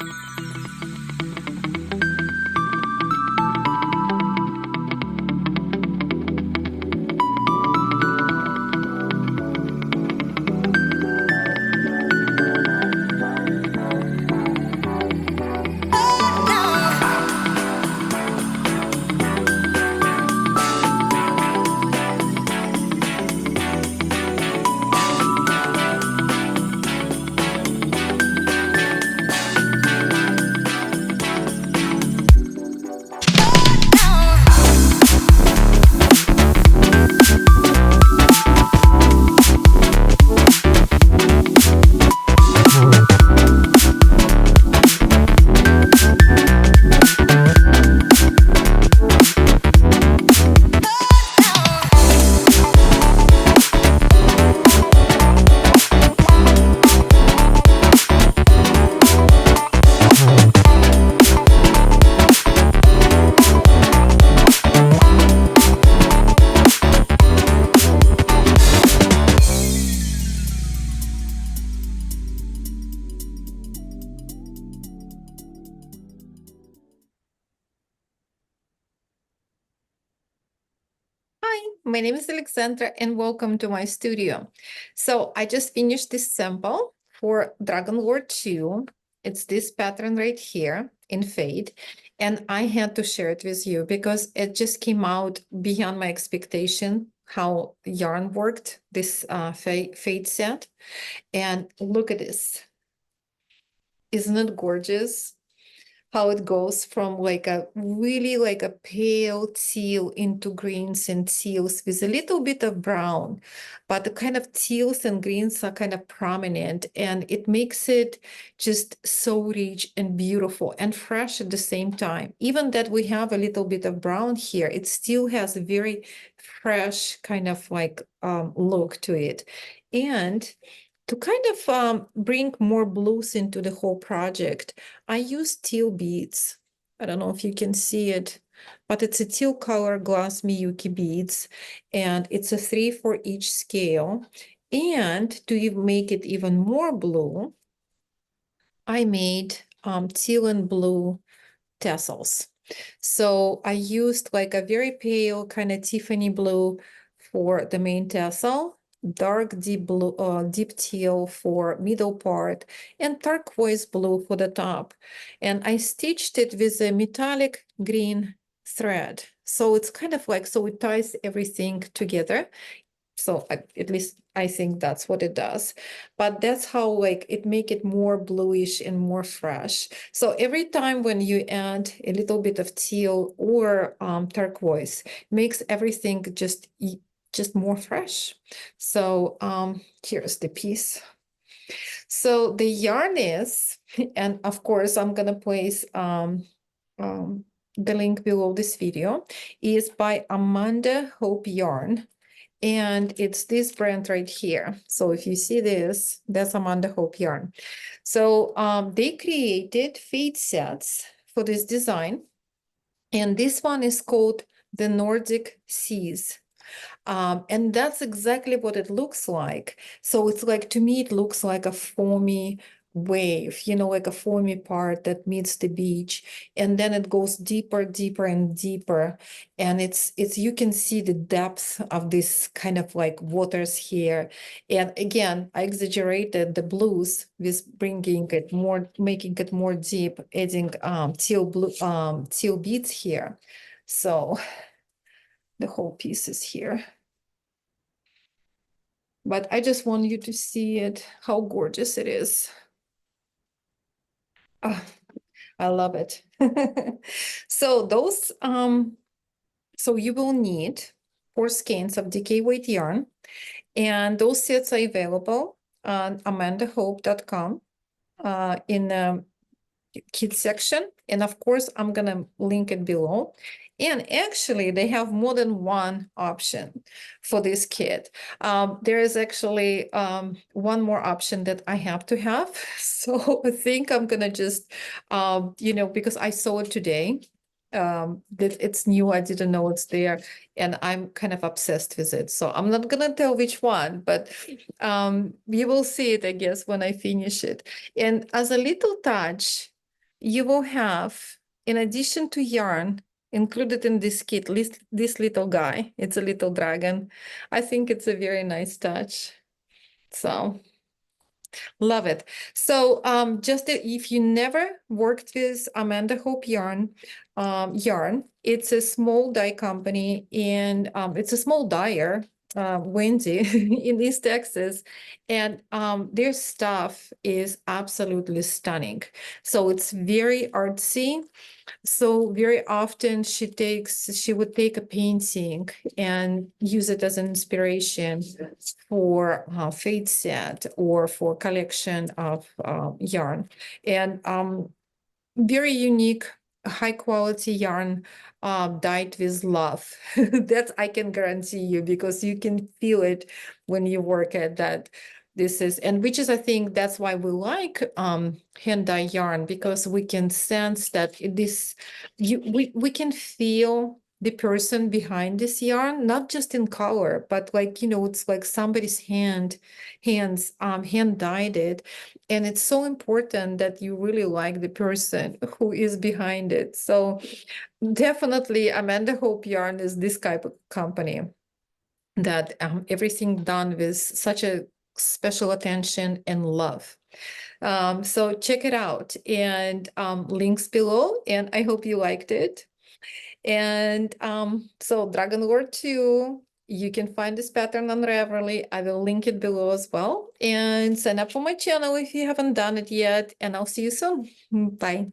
Hi, my name is Alexandra and welcome to my studio. So I just finished this sample for Dragon Lord 2. It's this pattern right here in fade. And I had to share it with you because it just came out beyond my expectation how yarn worked, this fade set. And look at this. Isn't it gorgeous? How it goes from like a really like a pale teal into greens and teals with a little bit of brown, but the kind of teals and greens are kind of prominent, and it makes it just so rich and beautiful and fresh at the same time. Even that we have a little bit of brown here, it still has a very fresh kind of like look to it. And to kind of bring more blues into the whole project, I use teal beads. I don't know if you can see it, but it's a teal color glass Miyuki beads, and it's a 3 for each scale. And to make it even more blue, I made teal and blue tassels. So I used like a very pale kind of Tiffany blue for the main tassel, dark deep blue, deep teal for middle part, and turquoise blue for the top. And I stitched it with a metallic green thread. So it's kind of like, so it ties everything together. So at least I think that's what it does. But that's how like it make it more bluish and more fresh. So every time when you add a little bit of teal or turquoise, makes everything just more fresh. So here's the piece. So the yarn is, and of course I'm gonna place the link below this video, is by Amanda Hope Yarn. And it's this brand right here. So if you see this, that's Amanda Hope yarn. So they created fade sets for this design. And this one is called the Nordic Seas. And that's exactly what it looks like. So it's like, to me, it looks like a foamy wave, you know, like a foamy part that meets the beach. And then it goes deeper, deeper, and deeper. And it's you can see the depth of this kind of like waters here. And again, I exaggerated the blues with bringing it more, making it more deep, adding teal beads here. So the whole piece is here. But I just want you to see it, how gorgeous it is. Ah, I love it. So those, so you will need 4 skeins of DK weight yarn, and those sets are available on amandahope.com in the kids section. And of course, I'm gonna link it below. And actually, they have more than one option for this kit. There is actually one more option that I have to have. So I think I'm gonna just, you know, because I saw it today, that it's new, I didn't know it's there, and I'm kind of obsessed with it. So I'm not gonna tell which one, but you will see it, I guess, when I finish it. And as a little touch, you will have, in addition to yarn, included in this kit, this little guy. It's a little dragon. I think it's a very nice touch. So love it. So just if you never worked with Amanda Hope yarn, it's a small dye company, and it's a small dyer, Wendy, in East Texas, and their stuff is absolutely stunning. So it's very artsy. So very often she would take a painting and use it as an inspiration for a fade set or for collection of yarn. And very unique, high quality yarn dyed with love. That I can guarantee you, because you can feel it when you work at that. This is, and which is, I think that's why we like hand dye yarn, because we can sense that we can feel the person behind this yarn, not just in color, but like, it's like somebody's hand dyed it. And it's so important that you really like the person who is behind it. So definitely Amanda Hope Yarn is this type of company that everything done with such a special attention and love. So check it out, and links below, and I hope you liked it. And so Dragon Lord 2, you can find this pattern on Ravelry. I will link it below as well. And sign up for my channel if you haven't done it yet. And I'll see you soon. Bye.